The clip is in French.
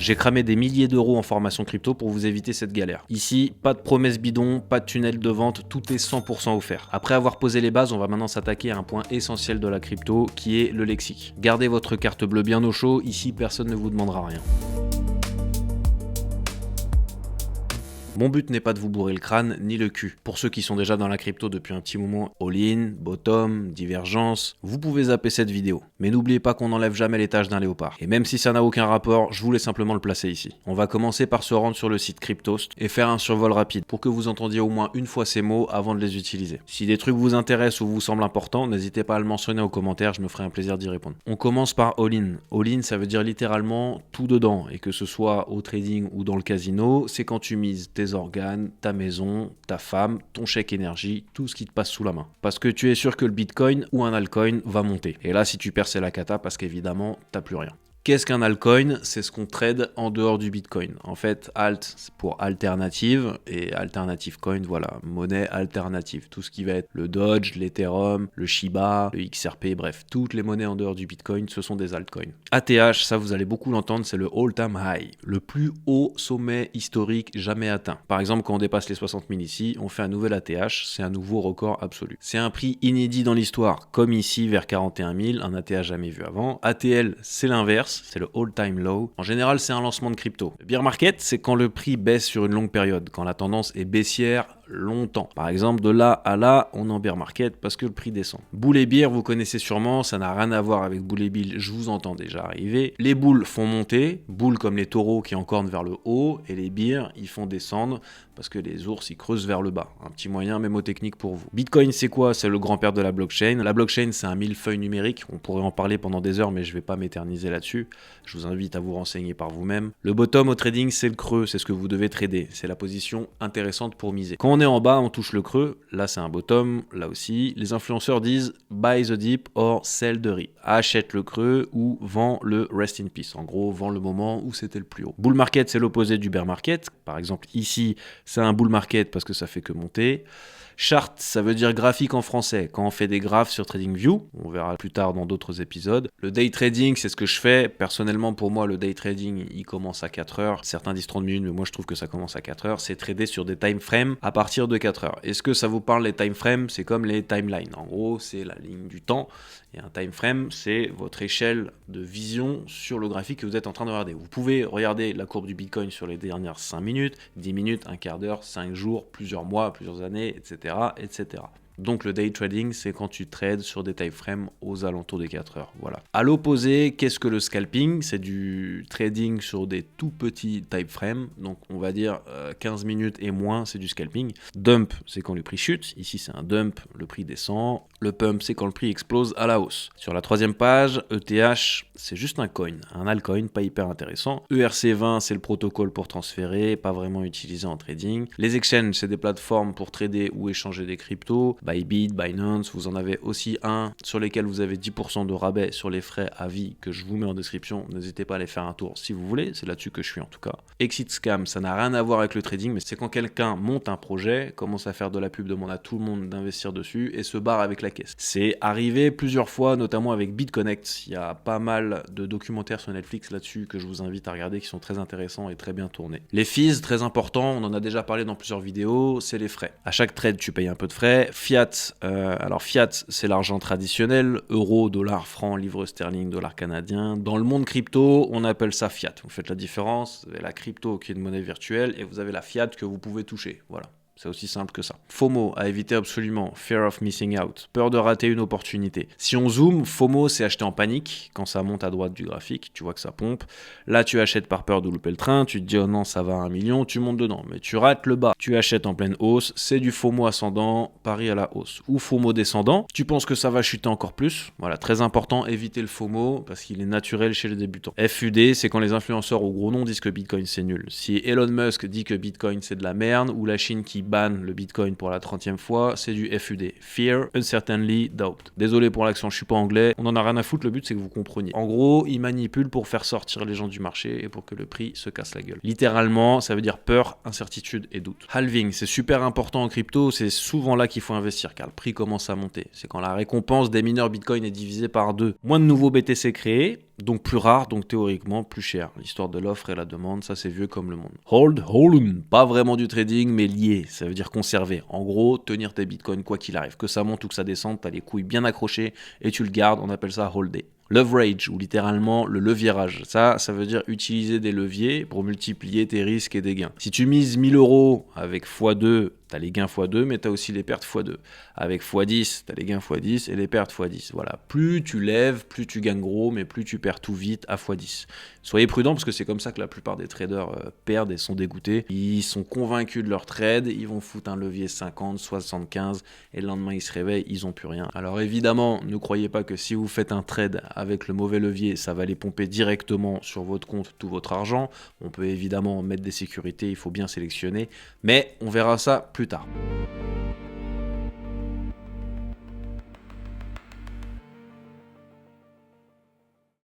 J'ai cramé des milliers d'euros en formation crypto pour vous éviter cette galère. Ici, pas de promesses bidons, pas de tunnel de vente, tout est 100% offert. Après avoir posé les bases, on va maintenant s'attaquer à un point essentiel de la crypto qui est le lexique. Gardez votre carte bleue bien au chaud, ici personne ne vous demandera rien. Mon but n'est pas de vous bourrer le crâne ni le cul. Pour ceux qui sont déjà dans la crypto depuis un petit moment, all-in, bottom, divergence, vous pouvez zapper cette vidéo. Mais n'oubliez pas qu'on n'enlève jamais les tâches d'un léopard. Et même si ça n'a aucun rapport, je voulais simplement le placer ici. On va commencer par se rendre sur le site Cryptost et faire un survol rapide pour que vous entendiez au moins une fois ces mots avant de les utiliser. Si des trucs vous intéressent ou vous semblent importants, n'hésitez pas à le mentionner aux commentaires, je me ferai un plaisir d'y répondre. On commence par all-in. All-in, ça veut dire littéralement tout dedans. Et que ce soit au trading ou dans le casino, c'est quand tu mises tes organes, ta maison, ta femme, ton chèque énergie, tout ce qui te passe sous la main. Parce que tu es sûr que le bitcoin ou un altcoin va monter. Et là, si tu perds, c'est la cata parce qu'évidemment, t'as plus rien. Qu'est-ce qu'un altcoin? C'est ce qu'on trade en dehors du Bitcoin. En fait, alt, c'est pour alternative, et alternative coin, voilà, monnaie alternative. Tout ce qui va être le Doge, l'Ethereum, le Shiba, le XRP, bref, toutes les monnaies en dehors du Bitcoin, ce sont des altcoins. ATH, ça vous allez beaucoup l'entendre, c'est le all-time high, le plus haut sommet historique jamais atteint. Par exemple, quand on dépasse les 60 000 ici, on fait un nouvel ATH, c'est un nouveau record absolu. C'est un prix inédit dans l'histoire, comme ici vers 41 000, un ATH jamais vu avant. ATL, c'est l'inverse. C'est le all-time low. En général, c'est un lancement de crypto. Le bear market, c'est quand le prix baisse sur une longue période, quand la tendance est baissière longtemps. Par exemple, de là à là, on est en bear market parce que le prix descend. Bull et bear, vous connaissez sûrement, ça n'a rien à voir avec bull et bill, je vous entends déjà arriver. Les bulls font monter, bulls comme les taureaux qui encornent vers le haut, et les bears, ils font descendre parce que les ours, ils creusent vers le bas. Un petit moyen mémotechnique pour vous. Bitcoin, c'est quoi? C'est le grand-père de la blockchain. La blockchain, c'est un millefeuille numérique. On pourrait en parler pendant des heures, mais je vais pas m'éterniser là-dessus. Je vous invite à vous renseigner par vous-même. Le bottom au trading, c'est le creux, c'est ce que vous devez trader. C'est la position intéressante pour miser. Quand on est en bas, on touche le creux. Là, c'est un bottom. Là aussi, les influenceurs disent buy the dip or sell the rip. Achète le creux ou vends le rest in peace. En gros, vends le moment où c'était le plus haut. Bull market, c'est l'opposé du bear market. Par exemple, ici, c'est un bull market parce que ça fait que monter. Chart, ça veut dire graphique en français. Quand on fait des graphes sur TradingView, on verra plus tard dans d'autres épisodes. Le day trading, c'est ce que je fais. Personnellement, pour moi, le day trading, il commence à 4 heures. Certains disent 30 minutes, mais moi, je trouve que ça commence à 4 heures. C'est trader sur des time frames à partir de 4 heures. Est-ce que ça vous parle, les time frames? C'est comme les timelines. En gros, c'est la ligne du temps. Et un time frame, c'est votre échelle de vision sur le graphique que vous êtes en train de regarder. Vous pouvez regarder la courbe du Bitcoin sur les dernières 5 minutes, 10 minutes, un quart d'heure, 5 jours, plusieurs mois, plusieurs années, etc., etc. Donc le day trading, c'est quand tu trades sur des time frames aux alentours des 4 heures. Voilà. À l'opposé, qu'est-ce que le scalping? C'est du trading sur des tout petits time frames. Donc on va dire 15 minutes et moins, c'est du scalping. Dump, c'est quand le prix chute. Ici, c'est un dump, le prix descend. Le pump, c'est quand le prix explose à la hausse. Sur la troisième page, ETH, c'est juste un coin, un altcoin, pas hyper intéressant. ERC20, c'est le protocole pour transférer, pas vraiment utilisé en trading. Les exchanges, c'est des plateformes pour trader ou échanger des cryptos. Bybit, Binance, vous en avez aussi un sur lesquels vous avez 10% de rabais sur les frais à vie que je vous mets en description. N'hésitez pas à aller faire un tour si vous voulez, c'est là-dessus que je suis en tout cas. Exit scam, ça n'a rien à voir avec le trading, mais c'est quand quelqu'un monte un projet, commence à faire de la pub, demande à tout le monde d'investir dessus et se barre avec la caisse. C'est arrivé plusieurs fois, notamment avec BitConnect. Il y a pas mal de documentaires sur Netflix là-dessus que je vous invite à regarder qui sont très intéressants et très bien tournés. Les fees, très important, on en a déjà parlé dans plusieurs vidéos, c'est les frais. À chaque trade, tu payes un peu de frais. Fiat, alors fiat, c'est l'argent traditionnel, euro, dollar, franc, livre sterling, dollar canadien. Dans le monde crypto, on appelle ça fiat. Vous faites la différence, vous avez la crypto qui est une monnaie virtuelle et vous avez la fiat que vous pouvez toucher. Voilà. C'est aussi simple que ça. FOMO, à éviter absolument. Fear of missing out. Peur de rater une opportunité. Si on zoome, FOMO, c'est acheter en panique. Quand ça monte à droite du graphique, tu vois que ça pompe. Là, tu achètes par peur de louper le train. Tu te dis, oh non, ça va à 1 million. Tu montes dedans. Mais tu rates le bas. Tu achètes en pleine hausse. C'est du FOMO ascendant, pari à la hausse. Ou FOMO descendant. Tu penses que ça va chuter encore plus. Voilà, très important, éviter le FOMO parce qu'il est naturel chez les débutants. FUD, c'est quand les influenceurs au gros nom disent que Bitcoin c'est nul. Si Elon Musk dit que Bitcoin c'est de la merde ou la Chine qui banne le Bitcoin pour la 30e fois, c'est du FUD. Fear, Uncertainty, Doubt. Désolé pour l'accent, je suis pas anglais, on en a rien à foutre, le but c'est que vous compreniez. En gros, ils manipulent pour faire sortir les gens du marché et pour que le prix se casse la gueule. Littéralement, ça veut dire peur, incertitude et doute. Halving, c'est super important en crypto, c'est souvent là qu'il faut investir car le prix commence à monter. C'est quand la récompense des mineurs Bitcoin est divisée par 2. Moins de nouveaux BTC créés, donc plus rare, donc théoriquement plus cher. L'histoire de l'offre et la demande, ça c'est vieux comme le monde. Hold, pas vraiment du trading, mais lié, ça veut dire conserver. En gros, tenir tes bitcoins quoi qu'il arrive. Que ça monte ou que ça descende, t'as les couilles bien accrochées et tu le gardes, on appelle ça holder. Leverage, ou littéralement le leviérage. Ça veut dire utiliser des leviers pour multiplier tes risques et des gains. Si tu mises 1000 € avec x2, t'as les gains x2, mais t'as aussi les pertes x2. Avec x10, t'as les gains x10 et les pertes x10. Voilà. Plus tu lèves, plus tu gagnes gros, mais plus tu perds tout vite à x10. Soyez prudents parce que c'est comme ça que la plupart des traders perdent et sont dégoûtés. Ils sont convaincus de leur trade, ils vont foutre un levier 50, 75 et le lendemain ils se réveillent, ils n'ont plus rien. Alors évidemment, ne croyez pas que si vous faites un trade avec le mauvais levier, ça va les pomper directement sur votre compte tout votre argent. On peut évidemment mettre des sécurités, il faut bien sélectionner, mais on verra ça plus tard.